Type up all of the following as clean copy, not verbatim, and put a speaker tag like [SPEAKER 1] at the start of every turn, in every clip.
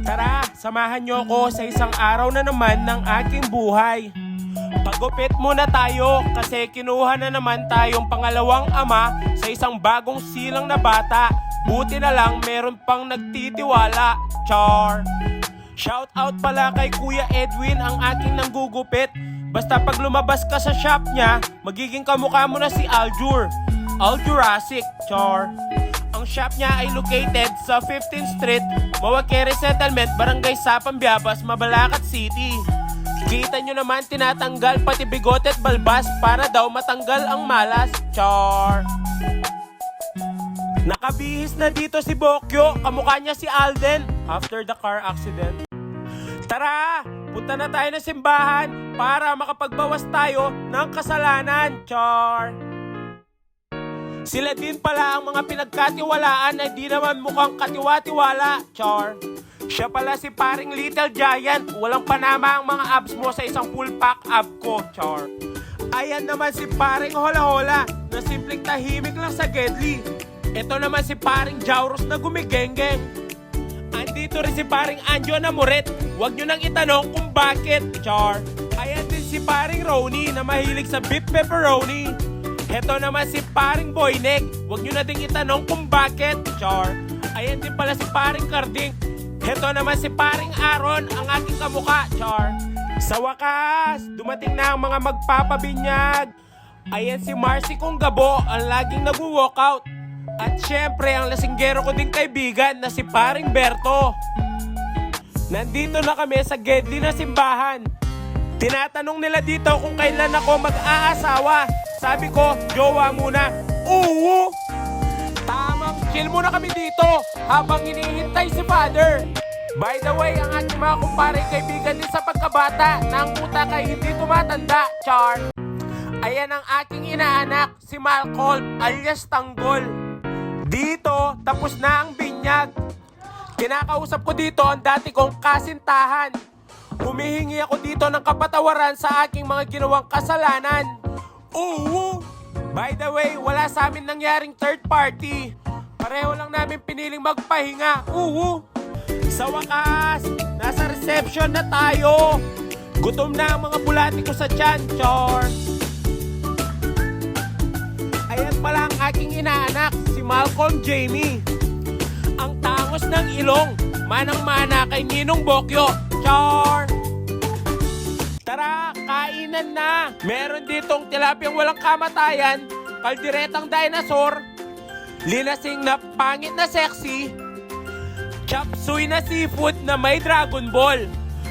[SPEAKER 1] Tara, samahan niyo ako sa isang araw na naman ng aking buhay. Pagupit muna tayo kasi kinuha na naman tayong pangalawang ama sa isang bagong silang na bata. Buti na lang meron pang nagtitiwala. Char! Shout out pala kay Kuya Edwin, ang aking nanggugupit. Basta pag lumabas ka sa shop niya, magiging kamukha mo na si Aljur. Aljurassic, char. Ang shop niya ay located sa 15th Street, Mawakere Settlement, Barangay Sapang Biabas, Mabalacat City. Kita nyo naman tinatanggal pati bigote at balbas para daw matanggal ang malas, char. Nakabihis na dito si Bokyo, kamukha niya si Alden after the car accident. Tara, punta na tayo ng simbahan para makapagbawas tayo ng kasalanan, char. Sila din pala ang mga pinagkatiwalaan na di naman mukhang katiwa-tiwala, char. Siya pala si paring Little Giant, walang panama ang mga abs mo sa isang full pack ab ko, char. Ayan naman si paring Hola-Hola na simpleng tahimik lang sa Gedli. Ito naman si paring Jaurus na gumigengeng. Andito rin si paring Anjo na muret, huwag nyo nang itanong kung bakit, char. Ayan din si paring Roni na mahilig sa beef pepperoni. Heto naman si paring Boynek, huwag nyo na ding itanong kung bakit, char. Ayan din pala si paring Carding. Heto naman si paring Aaron, ang aking kamukha, char. Sa wakas, dumating na ang mga magpapabinyag. Ayan si Marcy kong gabo, ang laging nag-walkout. At syempre, ang lasinggero ko ding kaibigan na si paring Berto. Nandito na kami sa Gedli na simbahan. Tinatanong nila dito kung kailan ako mag-aasawa. Sabi ko, jowa muna. Oo! Tamang chill muna kami dito habang hinihintay si Father. By the way, ang aking mga kumparing kaibigan din sa pagkabata na ang puta kay hindi tumatanda, char. Ayan ang aking inaanak, si Malcolm alias Tanggol. Dito, tapos na ang binyag. Kinakausap ko dito ang dati kong kasintahan. Humihingi ako dito ng kapatawaran sa aking mga ginawang kasalanan. Oo! By the way, wala sa amin nangyaring third party. Pareho lang namin piniling magpahinga. Oo! Sa wakas, nasa reception na tayo. Gutom na ang mga bulati ko sa tiyan, char. Ayan pala ang aking inaanak, si Malcolm Jamie. Ang tangos ng ilong, manang-mana kay Ninong Bokyo, char. Tara, kainan na. Meron ditong tilapiyang walang kamatayan, kaldiretang dinosaur, linasing na pangit na sexy, chop suey na seafood na may Dragon Ball,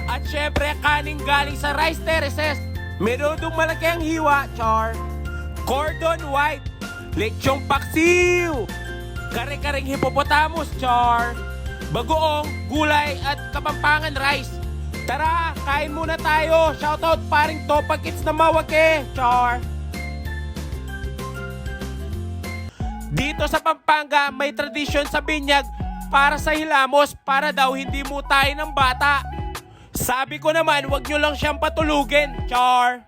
[SPEAKER 1] at syempre kaning galing sa rice terraces. Menudong malaki ang hiwa, char. Cordon white, lechong paksiw, kare-kareng hippopotamus, char. Bagoong, gulay at kapampangan rice. Tara, kain muna tayo. Shoutout paring Topa Kids na Mawake, char. Dito sa Pampanga, may tradisyon sa binyag para sa hilamos para daw hindi mutahin ng bata. Sabi ko naman, wag nyo lang siyang patulugin, char.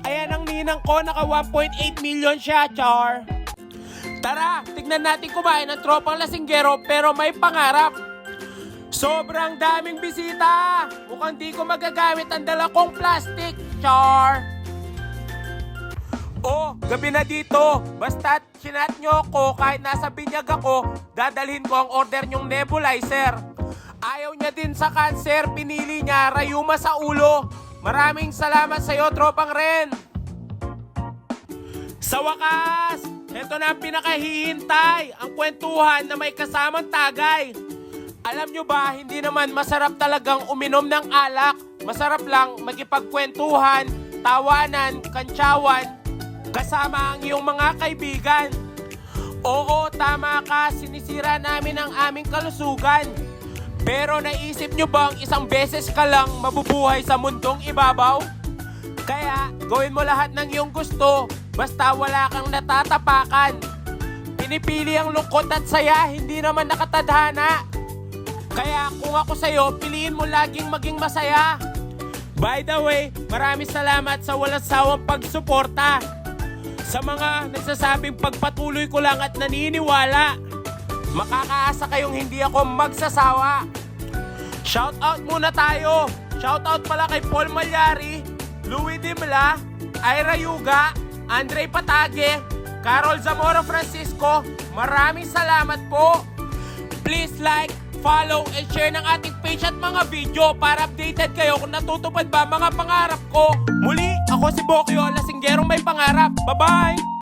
[SPEAKER 1] Ayan ang ninang ko, naka 1.8 million siya, char. Tara, tignan natin kumain ng tropang lasinggero pero may pangarap. Sobrang daming bisita. Mukhang di ko magagamit ang dala kong plastic, char. Oh, gabi na dito. Basta't sinat nyo ko kahit nasa binyag ako, dadalhin ko ang order nyong nebulizer. Ayaw niya din sa cancer, pinili niya rayuma sa ulo. Maraming salamat sa iyo, tropang Ren. Sa wakas, ito na ang pinakahihintay, ang kwentuhan na may kasamang tagay. Alam nyo ba, hindi naman masarap talagang uminom ng alak. Masarap lang magipagkwentuhan, tawanan, kantsawan, kasama ang iyong mga kaibigan. Oo, tama ka, sinisira namin ang aming kalusugan. Pero naisip nyo bang isang beses ka lang mabubuhay sa mundong ibabaw? Kaya gawin mo lahat ng iyong gusto, basta wala kang natatapakan. Pinipili ang lungkot at saya, hindi naman nakatadhana. Kaya kung ako sa'yo, piliin mo laging maging masaya. By the way, maraming salamat sa walang sawang pagsuporta. Sa mga nagsasabing pagpatuloy ko lang at naniniwala, makakaasa kayong hindi ako magsasawa. Shoutout muna tayo. Shoutout pala kay Paul Malyari, Louie Dimla, Ira Yuga, Andre Patage, Carol Zamora Francisco. Maraming salamat po. Please like, follow, and share ng ating page at mga video para updated kayo kung natutupad ba mga pangarap ko. Muli, ako si Bokyo, lasinggerong may pangarap. Bye-bye!